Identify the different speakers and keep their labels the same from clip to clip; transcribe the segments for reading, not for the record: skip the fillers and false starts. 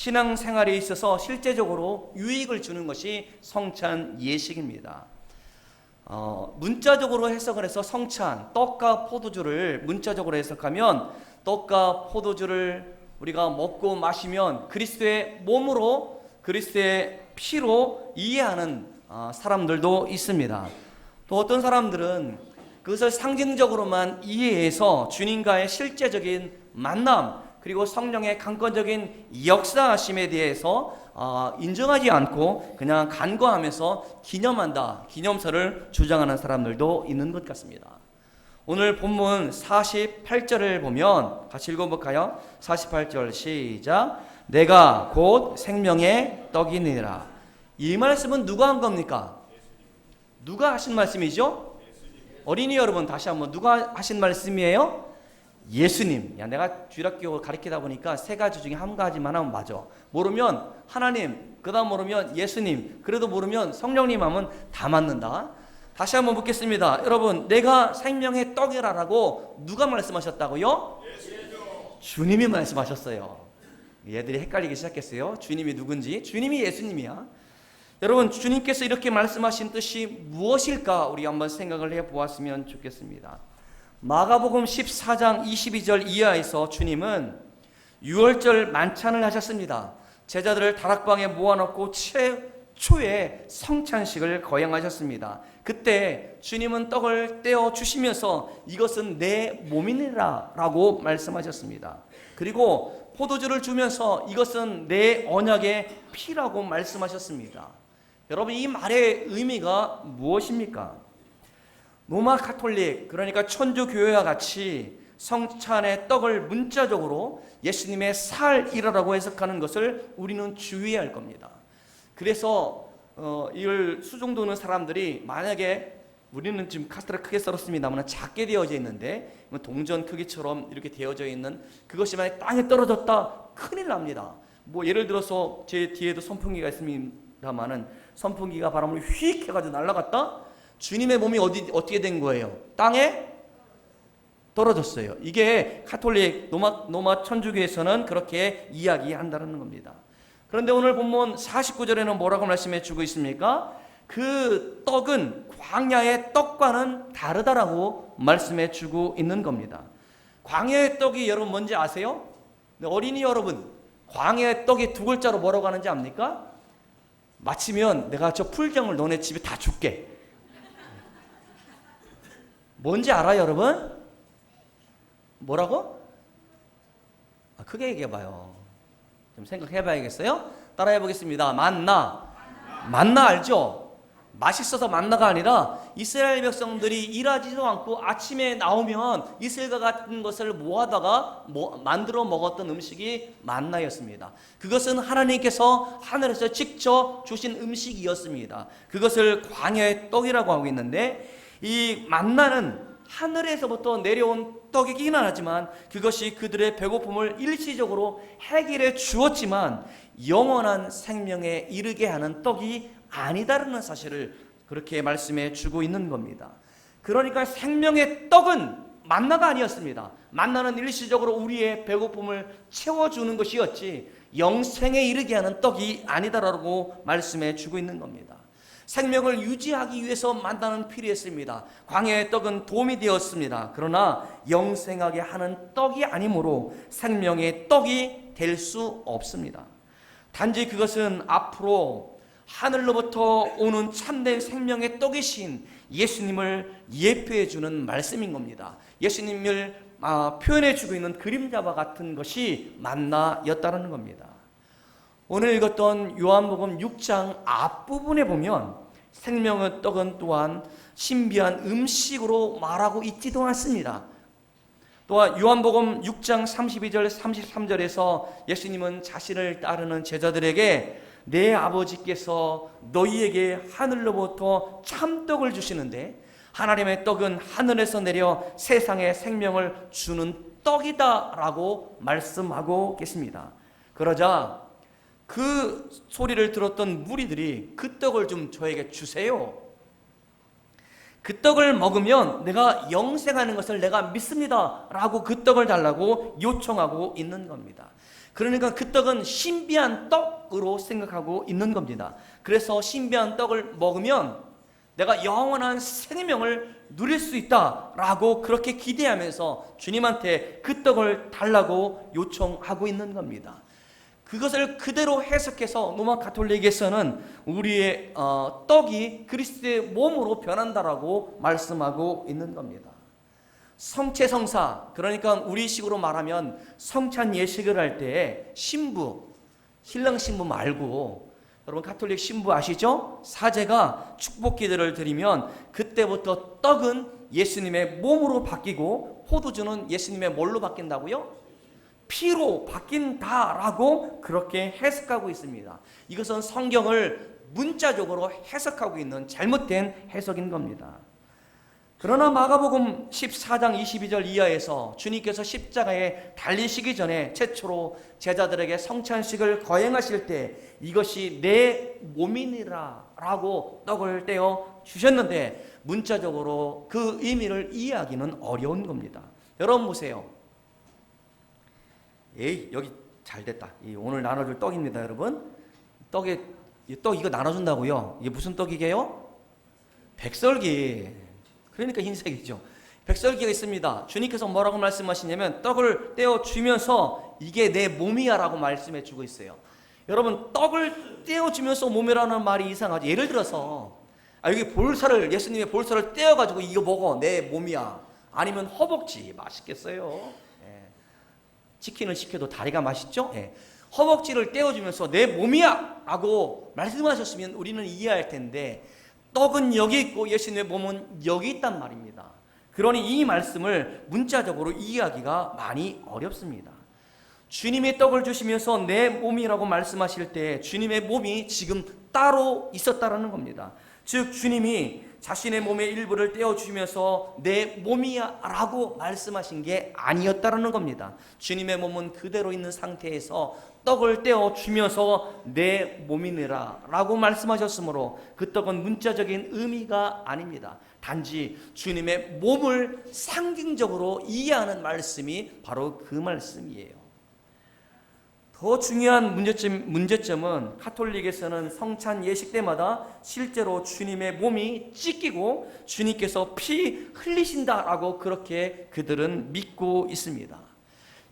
Speaker 1: 신앙생활에 있어서 실제적으로 유익을 주는 것이 성찬 예식입니다. 문자적으로 해석을 해서 성찬, 떡과 포도주를 문자적으로 해석하면 떡과 포도주를 우리가 먹고 마시면 그리스도의 몸으로 그리스도의 피로 이해하는 사람들도 있습니다. 또 어떤 사람들은 그것을 상징적으로만 이해해서 주님과의 실제적인 만남 그리고 성령의 강권적인 역사하심에 대해서 인정하지 않고 그냥 간과하면서 기념한다, 기념설을 주장하는 사람들도 있는 것 같습니다. 오늘 본문 48절을 보면 같이 읽어볼까요? 48절 시작. 내가 곧 생명의 떡이니라. 이 말씀은 누가 한 겁니까? 누가 하신 말씀이죠? 어린이 여러분 다시 한번 누가 하신 말씀이에요? 예수님. 야, 내가 주일학교 가르치다 보니까 세 가지 중에 한 가지만 하면 맞아. 모르면 하나님, 그 다음 모르면 예수님, 그래도 모르면 성령님 하면 다 맞는다. 다시 한번 묻겠습니다. 여러분, 내가 생명의 떡이라라고 누가 말씀하셨다고요? 주님이 말씀하셨어요. 얘들이 헷갈리기 시작했어요. 주님이 누군지. 주님이 예수님이야. 여러분, 주님께서 이렇게 말씀하신 뜻이 무엇일까 우리 한번 생각을 해보았으면 좋겠습니다. 마가복음 14장 22절 이하에서 주님은 유월절 만찬을 하셨습니다. 제자들을 다락방에 모아놓고 최초의 성찬식을 거행하셨습니다. 그때 주님은 떡을 떼어 주시면서 이것은 내 몸이니라 라고 말씀하셨습니다. 그리고 포도주를 주면서 이것은 내 언약의 피라고 말씀하셨습니다. 여러분, 이 말의 의미가 무엇입니까? 로마 카톨릭, 그러니까 천주교회와 같이 성찬의 떡을 문자적으로 예수님의 살이라고 해석하는 것을 우리는 주의해야 할 겁니다. 그래서 이걸 수종도는 사람들이 만약에 우리는 지금 카스테라 크게 썰었습니다만 작게 되어져 있는데 동전 크기처럼 이렇게 되어져 있는 그것이 만약 땅에 떨어졌다 큰일 납니다. 뭐 예를 들어서 제 뒤에도 선풍기가 있습니다만은 선풍기가 바람을 휙 해가지고 날아갔다 주님의 몸이 어떻게 된 거예요? 땅에 떨어졌어요. 이게 카톨릭 로마 천주교에서는 그렇게 이야기한다는 겁니다. 그런데 오늘 본문 49절에는 뭐라고 말씀해 주고 있습니까? 그 떡은 광야의 떡과는 다르다라고 말씀해 주고 있는 겁니다. 광야의 떡이 여러분 뭔지 아세요? 어린이 여러분, 광야의 떡이 두 글자로 뭐라고 하는지 압니까? 마치면 내가 저 풀장을 너네 집에 다 줄게. 뭔지 알아요, 여러분? 뭐라고? 크게 얘기해봐요. 좀 생각해봐야겠어요? 따라해 보겠습니다. 만나. 만나 알죠? 맛있어서 만나가 아니라 이스라엘 백성들이 일하지도 않고 아침에 나오면 이슬과 같은 것을 모아다가 만들어 먹었던 음식이 만나였습니다. 그것은 하나님께서 하늘에서 직접 주신 음식이었습니다. 그것을 광야의 떡이라고 하고 있는데 이 만나는 하늘에서부터 내려온 떡이긴 하지만 그것이 그들의 배고픔을 일시적으로 해결해 주었지만 영원한 생명에 이르게 하는 떡이 아니다라는 사실을 그렇게 말씀해 주고 있는 겁니다. 그러니까 생명의 떡은 만나가 아니었습니다. 만나는 일시적으로 우리의 배고픔을 채워주는 것이었지 영생에 이르게 하는 떡이 아니다라고 말씀해 주고 있는 겁니다. 생명을 유지하기 위해서 만나는 필요했습니다. 광야의 떡은 도움이 되었습니다. 그러나 영생하게 하는 떡이 아니므로 생명의 떡이 될 수 없습니다. 단지 그것은 앞으로 하늘로부터 오는 참된 생명의 떡이신 예수님을 예표해 주는 말씀인 겁니다. 예수님을 표현해 주고 있는 그림자와 같은 것이 만나였다는 겁니다. 오늘 읽었던 요한복음 6장 앞부분에 보면 생명의 떡은 또한 신비한 음식으로 말하고 있지도 않습니다. 또한 요한복음 6장 32절 33절에서 예수님은 자신을 따르는 제자들에게 내 아버지께서 너희에게 하늘로부터 참떡을 주시는데 하나님의 떡은 하늘에서 내려 세상에 생명을 주는 떡이다 라고 말씀하고 계십니다. 그러자 그 소리를 들었던 무리들이 그 떡을 좀 저에게 주세요. 그 떡을 먹으면 내가 영생하는 것을 내가 믿습니다 라고 그 떡을 달라고 요청하고 있는 겁니다. 그러니까 그 떡은 신비한 떡으로 생각하고 있는 겁니다. 그래서 신비한 떡을 먹으면 내가 영원한 생명을 누릴 수 있다라고 그렇게 기대하면서 주님한테 그 떡을 달라고 요청하고 있는 겁니다. 그것을 그대로 해석해서 로마 가톨릭에서는 우리의 떡이 그리스도의 몸으로 변한다라고 말씀하고 있는 겁니다. 성체성사, 그러니까 우리식으로 말하면 성찬 예식을 할 때 신부, 신랑 신부 말고 여러분 가톨릭 신부 아시죠? 사제가 축복 기도를 드리면 그때부터 떡은 예수님의 몸으로 바뀌고 포도주는 예수님의 뭘로 바뀐다고요? 피로 바뀐다라고 그렇게 해석하고 있습니다. 이것은 성경을 문자적으로 해석하고 있는 잘못된 해석인 겁니다. 그러나 마가복음 14장 22절 이하에서 주님께서 십자가에 달리시기 전에 최초로 제자들에게 성찬식을 거행하실 때 이것이 내 몸이니라 라고 떡을 떼어 주셨는데 문자적으로 그 의미를 이해하기는 어려운 겁니다. 여러분 보세요. 여기 잘 됐다. 오늘 나눠줄 떡입니다, 여러분. 떡 이거 나눠준다고요? 이게 무슨 떡이게요? 백설기. 그러니까 흰색이죠. 백설기가 있습니다. 주님께서 뭐라고 말씀하시냐면 떡을 떼어 주면서 이게 내 몸이야 라고 말씀해 주고 있어요. 여러분 떡을 떼어 주면서 몸이라는 말이 이상하죠. 예를 들어서 여기 볼살을 예수님의 볼살을 떼어 가지고 이거 먹어 내 몸이야. 아니면 허벅지 맛있겠어요. 치킨을 시켜도 다리가 맛있죠? 허벅지를 떼어주면서 내 몸이야! 라고 말씀하셨으면 우리는 이해할 텐데 떡은 여기 있고 예수님의 몸은 여기 있단 말입니다. 그러니 이 말씀을 문자적으로 이해하기가 많이 어렵습니다. 주님의 떡을 주시면서 내 몸이라고 말씀하실 때 주님의 몸이 지금 따로 있었다라는 겁니다. 즉 주님이 자신의 몸의 일부를 떼어주면서 내 몸이야 라고 말씀하신 게 아니었다라는 겁니다. 주님의 몸은 그대로 있는 상태에서 떡을 떼어주면서 내 몸이니라 라고 말씀하셨으므로 그 떡은 문자적인 의미가 아닙니다. 단지 주님의 몸을 상징적으로 이해하는 말씀이 바로 그 말씀이에요. 더 중요한 문제점은 가톨릭에서는 성찬 예식 때마다 실제로 주님의 몸이 찢기고 주님께서 피 흘리신다라고 그렇게 그들은 믿고 있습니다.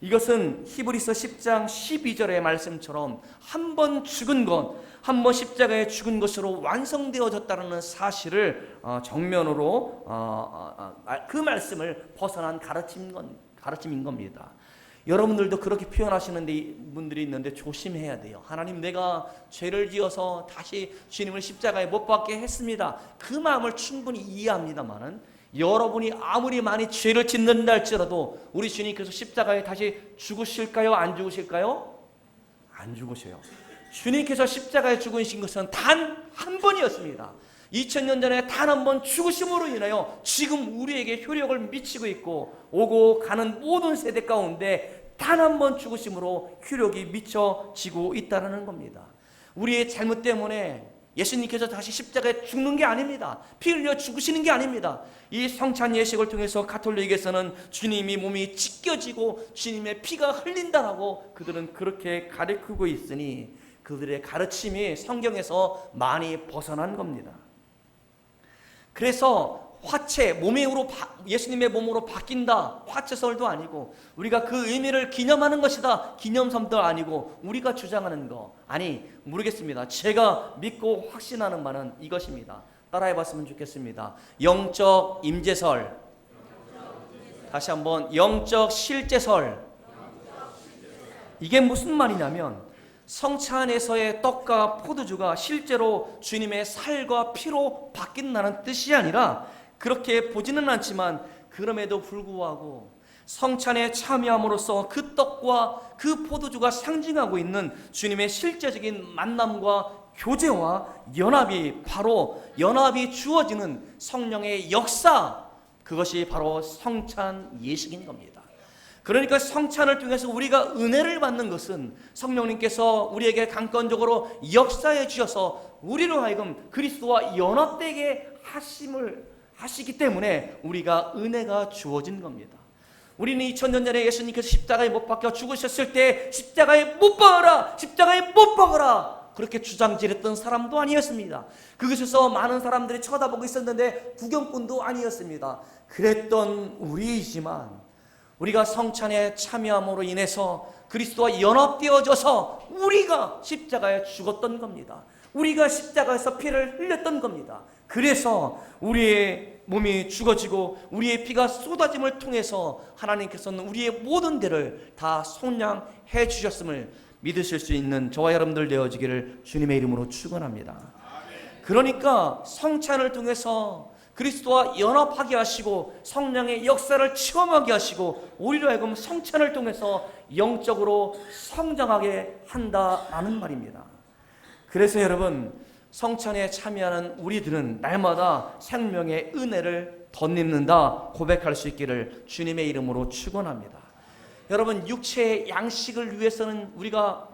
Speaker 1: 이것은 히브리서 10장 12절의 말씀처럼 한 번 죽은 것, 한 번 십자가에 죽은 것으로 완성되어졌다는 사실을 정면으로 그 말씀을 벗어난 가르침인 겁니다. 여러분들도 그렇게 표현하시는 분들이 있는데 조심해야 돼요. 하나님 내가 죄를 지어서 다시 주님을 십자가에 못 박게 했습니다. 그 마음을 충분히 이해합니다만은 여러분이 아무리 많이 죄를 짓는다 할지라도 우리 주님께서 십자가에 다시 죽으실까요? 안 죽으실까요? 안 죽으셔요. 주님께서 십자가에 죽으신 것은 단 한 번이었습니다. 2000년 전에 단 한 번 죽으심으로 인하여 지금 우리에게 효력을 미치고 있고 오고 가는 모든 세대 가운데 단 한 번 죽으심으로 효력이 미쳐지고 있다는 겁니다. 우리의 잘못 때문에 예수님께서 다시 십자가에 죽는 게 아닙니다. 피 흘려 죽으시는 게 아닙니다. 이 성찬 예식을 통해서 가톨릭에서는 주님이 몸이 찢겨지고 주님의 피가 흘린다라고 그들은 그렇게 가르치고 있으니 그들의 가르침이 성경에서 많이 벗어난 겁니다. 그래서 화채, 예수님의 몸으로 바뀐다, 화채설도 아니고 우리가 그 의미를 기념하는 것이다, 기념섬도 아니고 우리가 주장하는 거 모르겠습니다. 제가 믿고 확신하는 바는 이것입니다. 따라해봤으면 좋겠습니다. 영적 임재설, 다시 한번 영적 실제설. 이게 무슨 말이냐면 성찬에서의 떡과 포도주가 실제로 주님의 살과 피로 바뀐다는 뜻이 아니라 그렇게 보지는 않지만 그럼에도 불구하고 성찬에 참여함으로써 그 떡과 그 포도주가 상징하고 있는 주님의 실제적인 만남과 교제와 연합이 주어지는 성령의 역사, 그것이 바로 성찬 예식인 겁니다. 그러니까 성찬을 통해서 우리가 은혜를 받는 것은 성령님께서 우리에게 강권적으로 역사해 주셔서 우리로 하여금 그리스도와 연합되게 하시기 때문에 우리가 은혜가 주어진 겁니다. 우리는 2000년 전에 예수님께서 십자가에 못 박혀 죽으셨을 때 십자가에 못 박아라, 십자가에 못 박아라, 그렇게 주장질했던 사람도 아니었습니다. 그것에서 많은 사람들이 쳐다보고 있었는데 구경꾼도 아니었습니다. 그랬던 우리이지만 우리가 성찬에 참여함으로 인해서 그리스도와 연합되어져서 우리가 십자가에 죽었던 겁니다. 우리가 십자가에서 피를 흘렸던 겁니다. 그래서 우리의 몸이 죽어지고 우리의 피가 쏟아짐을 통해서 하나님께서는 우리의 모든 데를 다 속량해 주셨음을 믿으실 수 있는 저와 여러분들 되어지기를 주님의 이름으로 축원합니다. 그러니까 성찬을 통해서 그리스도와 연합하게 하시고 성령의 역사를 체험하게 하시고 우리로 하여금 성찬을 통해서 영적으로 성장하게 한다라는 말입니다. 그래서 여러분, 성찬에 참여하는 우리들은 날마다 생명의 은혜를 덧입는다 고백할 수 있기를 주님의 이름으로 축원합니다. 여러분, 육체의 양식을 위해서는 우리가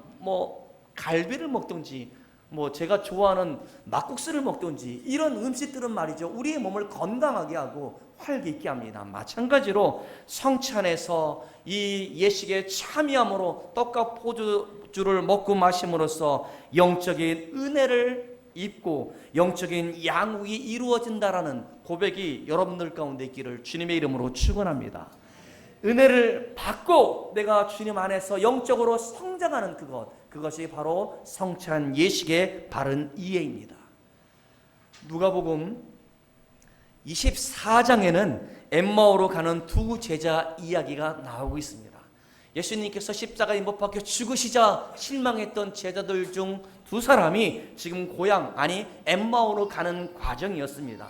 Speaker 1: 갈비를 먹든지 제가 좋아하는 막국수를 먹든지 이런 음식들은 말이죠, 우리의 몸을 건강하게 하고 활기 있게 합니다. 마찬가지로 성찬에서 이 예식에 참여함으로 떡과 포도주를 먹고 마심으로써 영적인 은혜를 입고 영적인 양육이 이루어진다라는 고백이 여러분들 가운데 있기를 주님의 이름으로 축원합니다. 은혜를 받고 내가 주님 안에서 영적으로 성장하는 그것이 바로 성찬 예식의 바른 이해입니다. 누가복음 24장에는 엠마오로 가는 두 제자 이야기가 나오고 있습니다. 예수님께서 십자가에 못 박혀 죽으시자 실망했던 제자들 중 두 사람이 지금 엠마오로 가는 과정이었습니다.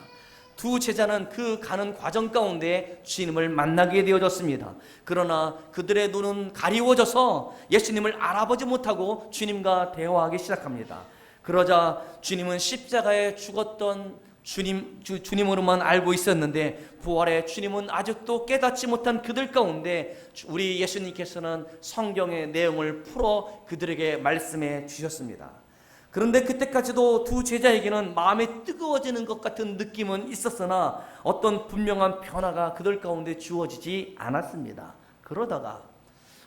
Speaker 1: 두 제자는 그 가는 과정 가운데 주님을 만나게 되어졌습니다. 그러나 그들의 눈은 가리워져서 예수님을 알아보지 못하고 주님과 대화하기 시작합니다. 그러자 주님은 십자가에 죽었던 주님으로만 알고 있었는데 부활의 주님은 아직도 깨닫지 못한 그들 가운데 우리 예수님께서는 성경의 내용을 풀어 그들에게 말씀해 주셨습니다. 그런데 그때까지도 두 제자에게는 마음이 뜨거워지는 것 같은 느낌은 있었으나 어떤 분명한 변화가 그들 가운데 주어지지 않았습니다. 그러다가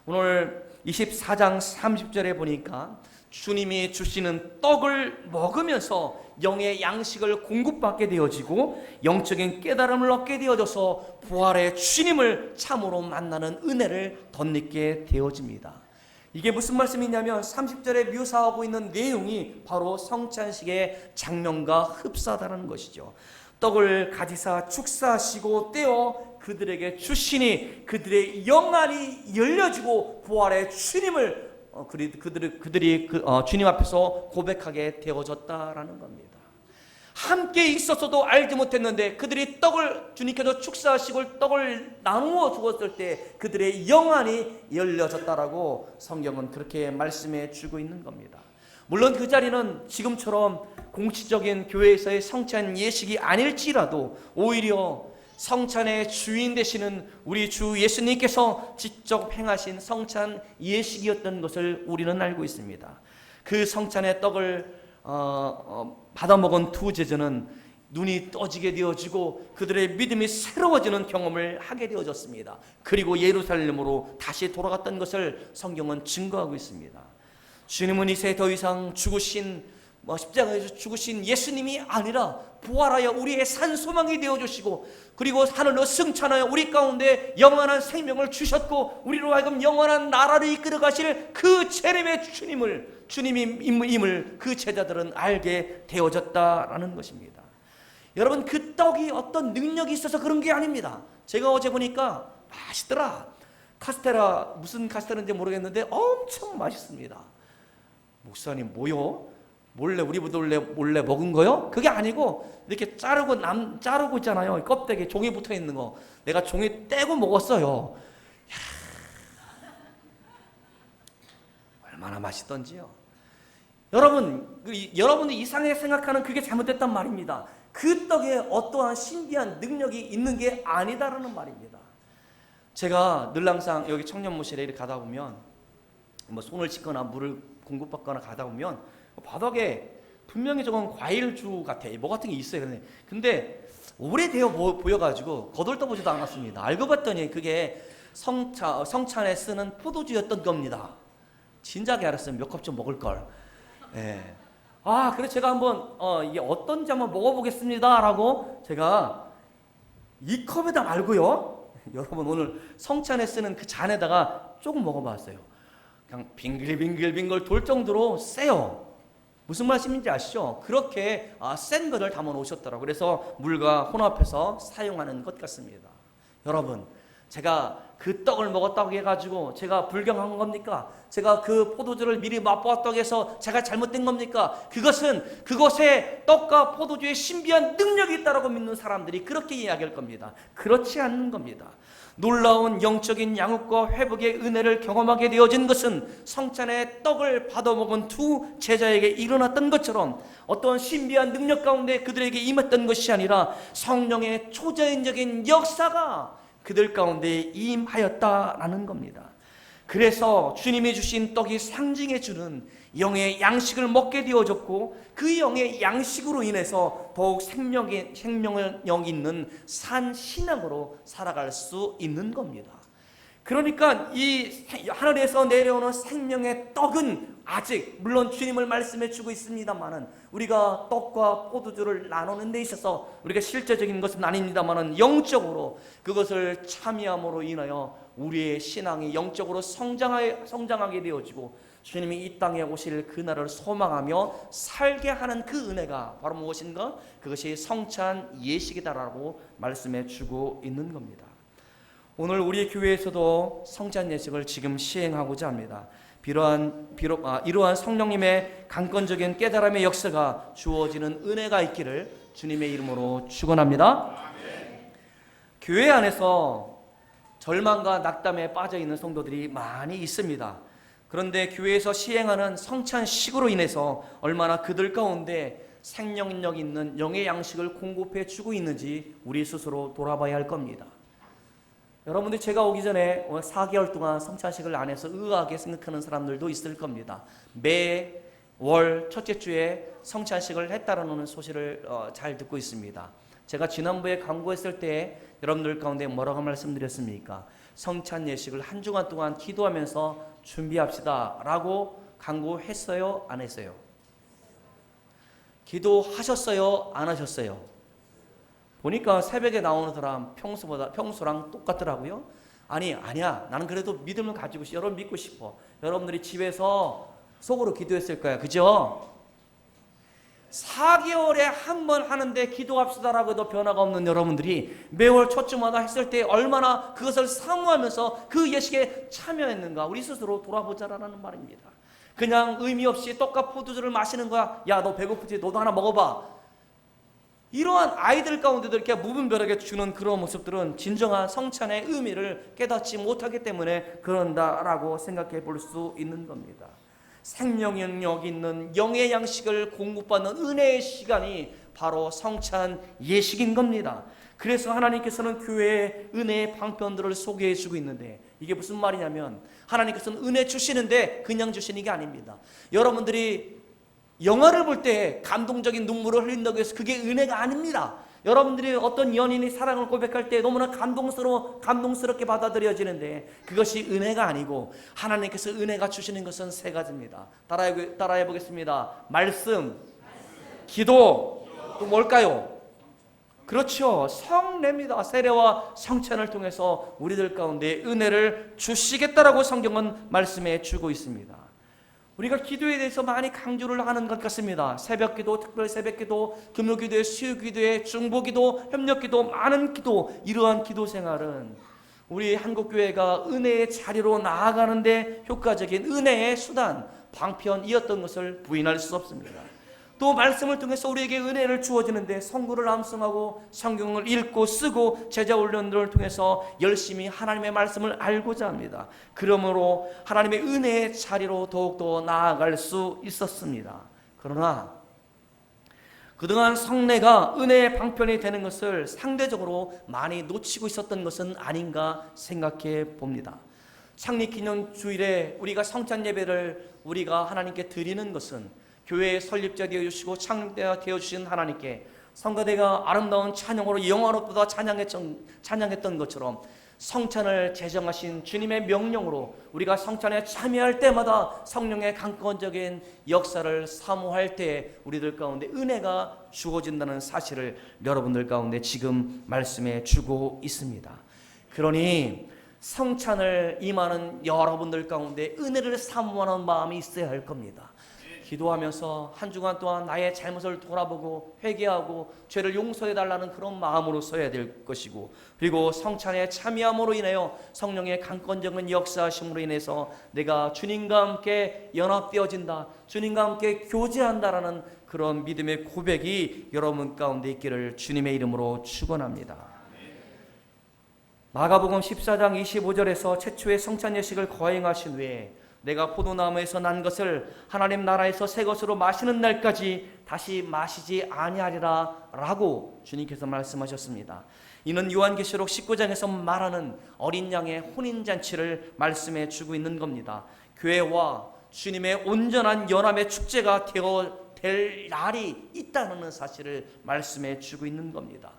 Speaker 1: 오늘 24장 30절에 보니까 주님이 주시는 떡을 먹으면서 영의 양식을 공급받게 되어지고 영적인 깨달음을 얻게 되어져서 부활의 주님을 참으로 만나는 은혜를 덧입게 되어집니다. 이게 무슨 말씀이냐면 30절에 묘사하고 있는 내용이 바로 성찬식의 장면과 흡사하다는 것이죠. 떡을 가지사 축사하시고 떼어 그들에게 주시니 그들의 영안이 열려지고 부활의 주님을 그들이 주님 앞에서 고백하게 되어졌다라는 겁니다. 함께 있었어도 알지 못했는데 그들이 떡을 주님께서 축사하시고 떡을 나누어 주었을 때 그들의 영안이 열려졌다라고 성경은 그렇게 말씀해 주고 있는 겁니다. 물론 그 자리는 지금처럼 공식적인 교회에서의 성찬 예식이 아닐지라도 오히려 성찬의 주인 되시는 우리 주 예수님께서 직접 행하신 성찬 예식이었던 것을 우리는 알고 있습니다. 그 성찬의 떡을 받아먹은 두 제자는 눈이 떠지게 되어지고 그들의 믿음이 새로워지는 경험을 하게 되어졌습니다. 그리고 예루살렘으로 다시 돌아갔던 것을 성경은 증거하고 있습니다. 주님은 이제 더 이상 십자가에서 죽으신 예수님이 아니라 부활하여 우리의 산소망이 되어주시고 그리고 하늘로 승천하여 우리 가운데 영원한 생명을 주셨고 우리로 하여금 영원한 나라를 이끌어 가실 그 재림의 주님임을 그 제자들은 알게 되어졌다라는 것입니다. 여러분, 그 떡이 어떤 능력이 있어서 그런 게 아닙니다. 제가 어제 보니까 맛있더라. 카스테라, 무슨 카스테라인지 모르겠는데 엄청 맛있습니다. 목사님 뭐요? 우리보다 몰래 먹은 거요? 그게 아니고 이렇게 자르고 있잖아요. 껍데기 종이 붙어 있는 거. 내가 종이 떼고 먹었어요. 얼마나 맛있던지요. 여러분이 이상하게 생각하는 그게 잘못됐단 말입니다. 그 떡에 어떠한 신비한 능력이 있는 게 아니다라는 말입니다. 제가 늘 항상 여기 청년모실에 이렇게 가다 보면 손을 씻거나 물을 공급받거나 가다 보면 바닥에 분명히 저건 과일주 같아. 뭐 같은 게 있어요. 근데 오래되어 보여가지고 거들떠보지도 않았습니다. 알고 봤더니 그게 성찬에 쓰는 포도주였던 겁니다. 진작에 알았으면 몇 컵 좀 먹을 걸. 예. 그래서 제가 한번 이게 어떤지 한번 먹어보겠습니다라고 제가 이 컵에다 말고요. 여러분 오늘 성찬에 쓰는 그 잔에다가 조금 먹어봤어요. 그냥 빙글빙글빙글 돌 정도로 세요. 무슨 말씀인지 아시죠? 그렇게 센 것을 담아 놓으셨더라고요. 그래서 물과 혼합해서 사용하는 것 같습니다. 여러분, 제가 그 떡을 먹었다고 해가지고 제가 불경한 겁니까? 제가 그 포도주를 미리 맛보았다고 해서 제가 잘못된 겁니까? 그것은 그것에 떡과 포도주의 신비한 능력이 있다고 믿는 사람들이 그렇게 이야기할 겁니다. 그렇지 않는 겁니다. 놀라운 영적인 양육과 회복의 은혜를 경험하게 되어진 것은 성찬의 떡을 받아먹은 두 제자에게 일어났던 것처럼 어떤 신비한 능력 가운데 그들에게 임했던 것이 아니라 성령의 초자연적인 역사가 그들 가운데 임하였다라는 겁니다. 그래서 주님이 주신 떡이 상징해 주는 영의 양식을 먹게 되어졌고 그 영의 양식으로 인해서 더욱 생명력 있는 산 신앙으로 살아갈 수 있는 겁니다. 그러니까 이 하늘에서 내려오는 생명의 떡은 아직 물론 주님을 말씀해 주고 있습니다만은 우리가 떡과 포도주를 나누는 데 있어서 우리가 실제적인 것은 아닙니다만은 영적으로 그것을 참여함으로 인하여 우리의 신앙이 영적으로 성장하게 되어지고 주님이 이 땅에 오실 그날을 소망하며 살게 하는 그 은혜가 바로 무엇인가? 그것이 성찬 예식이다라고 말씀해 주고 있는 겁니다. 오늘 우리 교회에서도 성찬 예식을 지금 시행하고자 합니다. 이러한 성령님의 강권적인 깨달음의 역사가 주어지는 은혜가 있기를 주님의 이름으로 축원합니다. 교회 안에서 절망과 낙담에 빠져 있는 성도들이 많이 있습니다. 그런데 교회에서 시행하는 성찬식으로 인해서 얼마나 그들 가운데 생명력 있는 영의 양식을 공급해 주고 있는지 우리 스스로 돌아봐야 할 겁니다. 여러분들 제가 오기 전에 4개월 동안 성찬식을 안 해서 의아하게 생각하는 사람들도 있을 겁니다. 매월 첫째 주에 성찬식을 했다라는 소식을 잘 듣고 있습니다. 제가 지난주에 강구했을 때 여러분들 가운데 뭐라고 말씀드렸습니까? 성찬 예식을 한 주간 동안 기도하면서 준비합시다 라고 강구했어요? 안 했어요? 기도하셨어요? 안 하셨어요? 보니까 새벽에 나오는 사람 평소랑 똑같더라고요. 아니야. 나는 그래도 믿음을 가지고 여러분 믿고 싶어. 여러분들이 집에서 속으로 기도했을 거야. 그죠? 4개월에 한 번 하는데 기도합시다라고 해도 변화가 없는 여러분들이 매월 첫 주마다 했을 때 얼마나 그것을 사모하면서 그 예식에 참여했는가 우리 스스로 돌아보자라는 말입니다. 그냥 의미 없이 떡과 포도주를 마시는 거야. 야, 너 배고프지? 너도 하나 먹어봐. 이러한 아이들 가운데도 이렇게 무분별하게 주는 그런 모습들은 진정한 성찬의 의미를 깨닫지 못하기 때문에 그런다라고 생각해 볼 수 있는 겁니다. 생명력 있는 영의 양식을 공급받는 은혜의 시간이 바로 성찬 예식인 겁니다. 그래서 하나님께서는 교회의 은혜의 방편들을 소개해 주고 있는데 이게 무슨 말이냐면 하나님께서는 은혜 주시는데 그냥 주시는 게 아닙니다. 여러분들이 영화를 볼 때 감동적인 눈물을 흘린다고 해서 그게 은혜가 아닙니다. 여러분들이 어떤 연인이 사랑을 고백할 때 너무나 감동스럽게 받아들여지는데 그것이 은혜가 아니고 하나님께서 은혜가 주시는 것은 세 가지입니다. 따라해 보겠습니다. 말씀, 기도, 또 뭘까요? 그렇죠. 성례입니다. 세례와 성찬을 통해서 우리들 가운데 은혜를 주시겠다라고 성경은 말씀해 주고 있습니다. 우리가 기도에 대해서 많이 강조를 하는 것 같습니다. 새벽기도, 특별 새벽기도, 금요기도에, 수요기도에, 중보기도, 협력기도, 많은 기도, 이러한 기도 생활은 우리 한국교회가 은혜의 자리로 나아가는데 효과적인 은혜의 수단, 방편이었던 것을 부인할 수 없습니다. 또 말씀을 통해서 우리에게 은혜를 주어지는데 성구를 암송하고 성경을 읽고 쓰고 제자 훈련들을 통해서 열심히 하나님의 말씀을 알고자 합니다. 그러므로 하나님의 은혜의 자리로 더욱더 나아갈 수 있었습니다. 그러나 그동안 성례가 은혜의 방편이 되는 것을 상대적으로 많이 놓치고 있었던 것은 아닌가 생각해 봅니다. 창립기념주일에 우리가 성찬 예배를 우리가 하나님께 드리는 것은 교회의 설립자 되어주시고 창립자 되어주신 하나님께 성가대가 아름다운 찬양으로 영화로보다 찬양했던 것처럼 성찬을 제정하신 주님의 명령으로 우리가 성찬에 참여할 때마다 성령의 강권적인 역사를 사모할 때 우리들 가운데 은혜가 주어진다는 사실을 여러분들 가운데 지금 말씀해 주고 있습니다. 그러니 성찬을 임하는 여러분들 가운데 은혜를 사모하는 마음이 있어야 할 겁니다. 기도하면서 한 주간 동안 나의 잘못을 돌아보고 회개하고 죄를 용서해 달라는 그런 마음으로 써야 될 것이고, 그리고 성찬에 참여함으로 인하여 성령의 강권적인 역사하심으로 인해서 내가 주님과 함께 연합되어진다, 주님과 함께 교제한다라는 그런 믿음의 고백이 여러분 가운데 있기를 주님의 이름으로 축원합니다. 마가복음 14장 25절에서 최초의 성찬 예식을 거행하신 후에 내가 포도나무에서 난 것을 하나님 나라에서 새 것으로 마시는 날까지 다시 마시지 아니하리라 라고 주님께서 말씀하셨습니다. 이는 요한계시록 19장에서 말하는 어린 양의 혼인잔치를 말씀해 주고 있는 겁니다. 교회와 주님의 온전한 연합의 축제가 될 날이 있다는 사실을 말씀해 주고 있는 겁니다.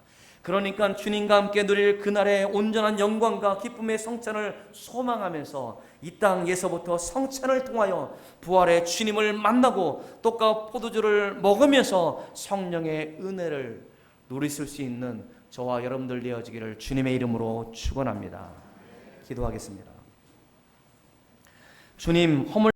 Speaker 1: 그러니까 주님과 함께 누릴 그날의 온전한 영광과 기쁨의 성찬을 소망하면서 이 땅에서부터 성찬을 통하여 부활의 주님을 만나고 떡과 포도주를 먹으면서 성령의 은혜를 누리실 수 있는 저와 여러분들 되어지기를 주님의 이름으로 축원합니다. 기도하겠습니다. 주님, 허물